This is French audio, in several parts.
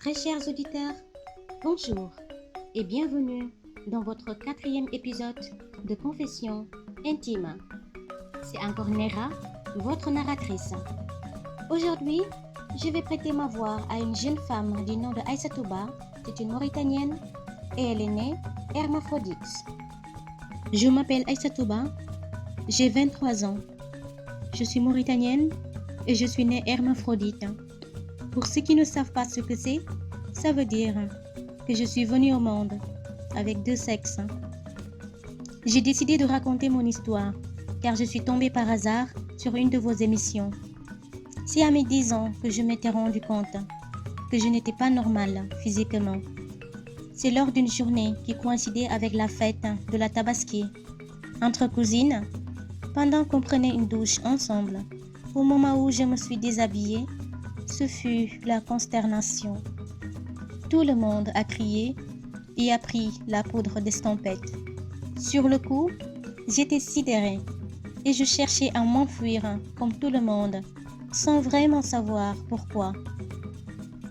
Très chers auditeurs, bonjour et bienvenue dans votre 4e épisode de Confession intime. C'est encore Nera, votre narratrice. Aujourd'hui, je vais prêter ma voix à une jeune femme du nom de Aïssa Touba. C'est une Mauritanienne et elle est née hermaphrodite. Je m'appelle Aïssa Touba, j'ai 23 ans. Je suis mauritanienne et je suis née hermaphrodite. Pour ceux qui ne savent pas ce que c'est, ça veut dire que je suis venue au monde avec 2 sexes. J'ai décidé de raconter mon histoire car je suis tombée par hasard sur une de vos émissions. C'est à mes 10 ans que je m'étais rendu compte que je n'étais pas normale physiquement. C'est lors d'une journée qui coïncidait avec la fête de la Tabaski, entre cousines, pendant qu'on prenait une douche ensemble. Au moment où je me suis déshabillée, ce fut la consternation. Tout le monde a crié et a pris la poudre d'estompette. Sur le coup, j'étais sidérée et je cherchais à m'enfuir comme tout le monde, sans vraiment savoir pourquoi.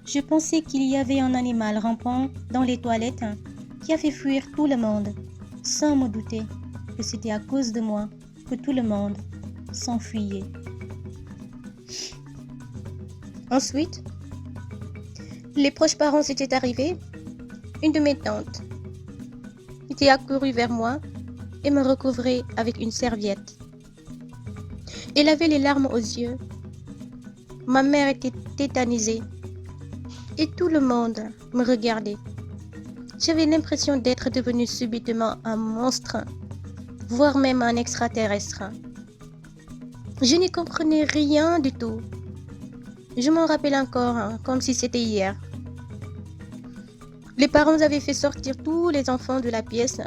Je pensais qu'il y avait un animal rampant dans les toilettes qui a fait fuir tout le monde, sans me douter que c'était à cause de moi que tout le monde s'enfuyait. Ensuite, les proches parents étaient arrivés. Une de mes tantes était accourue vers moi et me recouvrait avec une serviette. Elle avait les larmes aux yeux. Ma mère était tétanisée et tout le monde me regardait. J'avais l'impression d'être devenue subitement un monstre, voire même un extraterrestre. Je n'y comprenais rien du tout. Je m'en rappelle encore comme si c'était hier. Les parents avaient fait sortir tous les enfants de la pièce.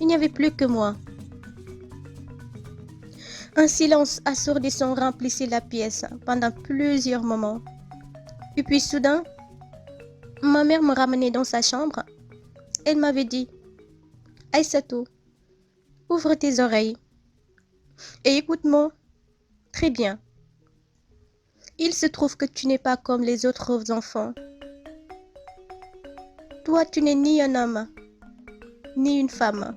Il n'y avait plus que moi. Un silence assourdissant remplissait la pièce pendant plusieurs moments. Et puis soudain, ma mère me ramenait dans sa chambre. Elle m'avait dit « Aïssatou, ouvre tes oreilles et écoute-moi très bien. Il se trouve que tu n'es pas comme les autres enfants. Toi, tu n'es ni un homme, ni une femme.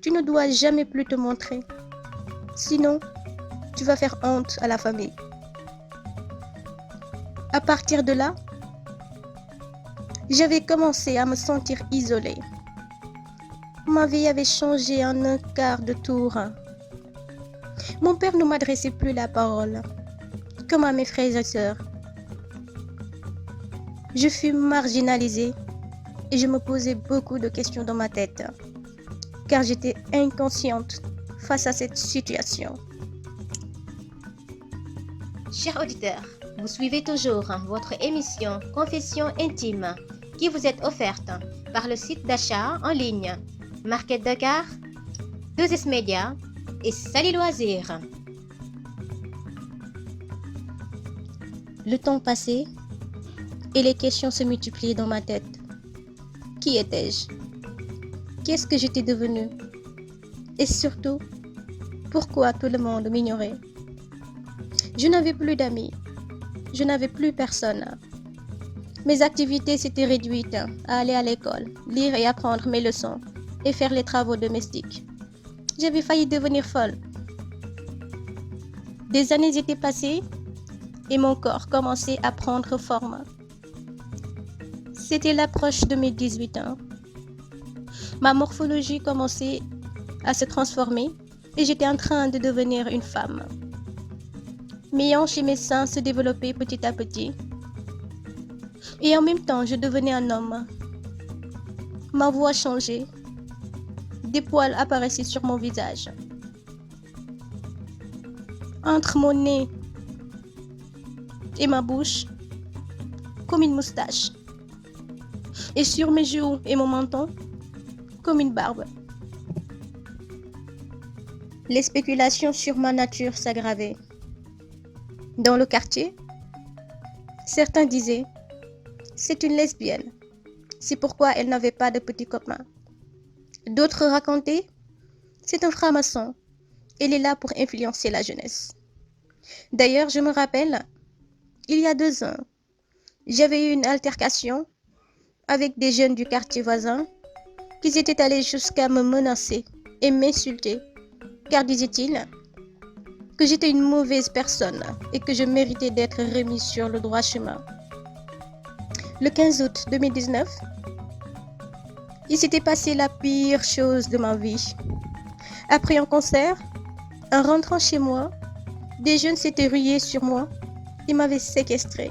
Tu ne dois jamais plus te montrer. Sinon, tu vas faire honte à la famille. » À partir de là, j'avais commencé à me sentir isolée. Ma vie avait changé en un quart de tour. Mon père ne m'adressait plus la parole, comme à mes frères et sœurs. Je fus marginalisée et je me posais beaucoup de questions dans ma tête, car j'étais inconsciente face à cette situation. Chers auditeurs, vous suivez toujours votre émission Confession intime qui vous est offerte par le site d'achat en ligne Market Dakar, 2S Media et Sali Loisirs. Le temps passait et les questions se multipliaient dans ma tête. Qui étais-je? Qu'est-ce que j'étais devenue? Et surtout, pourquoi tout le monde m'ignorait? Je n'avais plus d'amis. Je n'avais plus personne. Mes activités s'étaient réduites à aller à l'école, lire et apprendre mes leçons et faire les travaux domestiques. J'avais failli devenir folle. Des années étaient passées et mon corps commençait à prendre forme. C'était l'approche de mes 18 ans. Ma morphologie commençait à se transformer et j'étais en train de devenir une femme. Mes hanches et mes seins se développaient petit à petit. Et en même temps, je devenais un homme. Ma voix changeait. Des poils apparaissaient sur mon visage. Entre mon nez et ma bouche, comme une moustache. Et sur mes joues et mon menton, comme une barbe. Les spéculations sur ma nature s'aggravaient. Dans le quartier, certains disaient « c'est une lesbienne, c'est pourquoi elle n'avait pas de petits copains ». D'autres racontaient « c'est un franc-maçon, elle est là pour influencer la jeunesse ». D'ailleurs, je me rappelle, il y a 2 ans, J'avais eu une altercation avec des jeunes du quartier voisin qui étaient allés jusqu'à me menacer et m'insulter, car disaient-ils que j'étais une mauvaise personne et que je méritais d'être remise sur le droit chemin. Le 15 août 2019, il s'était passé la pire chose de ma vie. Après un concert, en rentrant chez moi, des jeunes s'étaient rués sur moi et m'avaient séquestrée.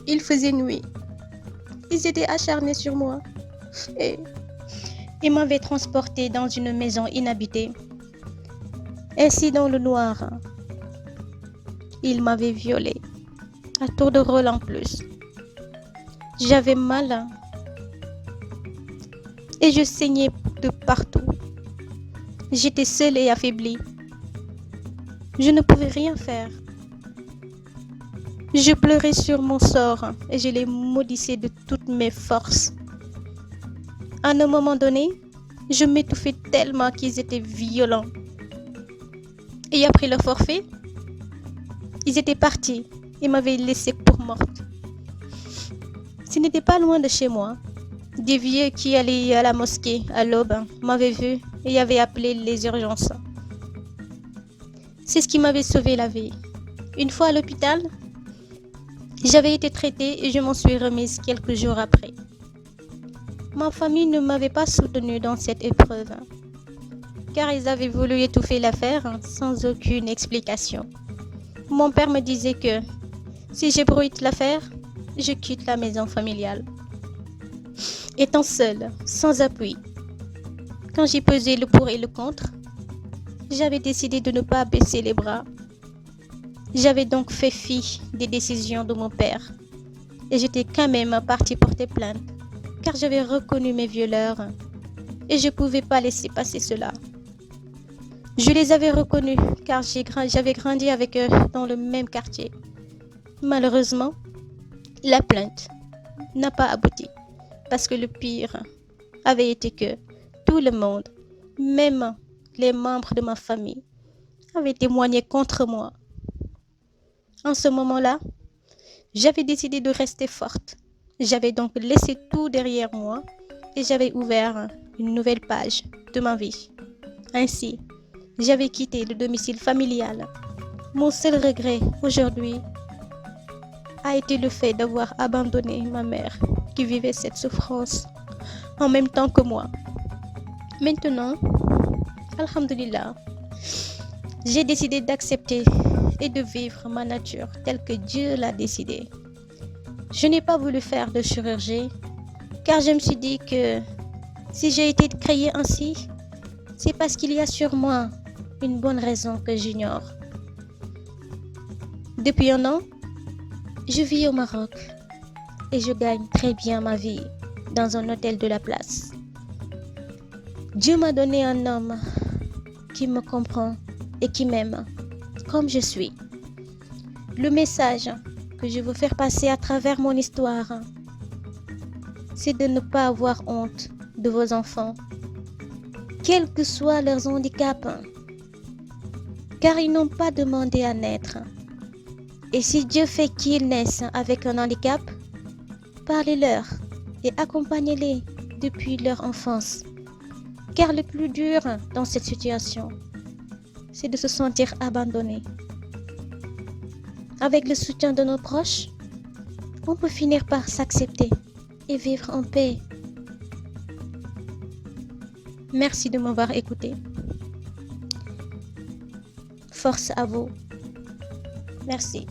Il faisait nuit. Ils étaient acharnés sur moi et m'avaient transportée dans une maison inhabitée. Ainsi dans le noir, ils m'avaient violée, à tour de rôle en plus. J'avais mal et je saignais de partout. J'étais seule et affaiblie. Je ne pouvais rien faire. Je pleurais sur mon sort et je les maudissais de toutes mes forces. À un moment donné, je m'étouffais tellement qu'ils étaient violents. Et après le forfait, ils étaient partis et m'avaient laissée pour morte. Ce n'était pas loin de chez moi. Des vieux qui allaient à la mosquée à l'aube m'avaient vu et avaient appelé les urgences. C'est ce qui m'avait sauvé la vie. Une fois à l'hôpital, j'avais été traitée et je m'en suis remise quelques jours après. Ma famille ne m'avait pas soutenue dans cette épreuve, car ils avaient voulu étouffer l'affaire sans aucune explication. Mon père me disait que si j'ébruite l'affaire, je quitte la maison familiale. Étant seule, sans appui, quand j'ai pesé le pour et le contre, j'avais décidé de ne pas baisser les bras. J'avais donc fait fi des décisions de mon père et j'étais quand même partie porter plainte, car j'avais reconnu mes violeurs et je ne pouvais pas laisser passer cela. Je les avais reconnus car j'avais grandi avec eux dans le même quartier. Malheureusement, la plainte n'a pas abouti parce que le pire avait été que tout le monde, même les membres de ma famille, avaient témoigné contre moi. En ce moment-là, j'avais décidé de rester forte. J'avais donc laissé tout derrière moi et j'avais ouvert une nouvelle page de ma vie. Ainsi, j'avais quitté le domicile familial. Mon seul regret aujourd'hui a été le fait d'avoir abandonné ma mère qui vivait cette souffrance en même temps que moi. Maintenant, alhamdulillah, j'ai décidé d'accepter et de vivre ma nature telle que Dieu l'a décidé. Je n'ai pas voulu faire de chirurgie car je me suis dit que si j'ai été créée ainsi, c'est parce qu'il y a sur moi une bonne raison que j'ignore. Depuis un an, je vis au Maroc et je gagne très bien ma vie dans un hôtel de la place. Dieu m'a donné un homme qui me comprend et qui m'aime comme je suis. Le message que je veux faire passer à travers mon histoire, c'est de ne pas avoir honte de vos enfants, quels que soient leurs handicaps, car ils n'ont pas demandé à naître. Et si Dieu fait qu'ils naissent avec un handicap, parlez-leur et accompagnez-les depuis leur enfance. Car le plus dur dans cette situation, c'est de se sentir abandonné. Avec le soutien de nos proches, on peut finir par s'accepter et vivre en paix. Merci de m'avoir écouté. Force à vous. Merci.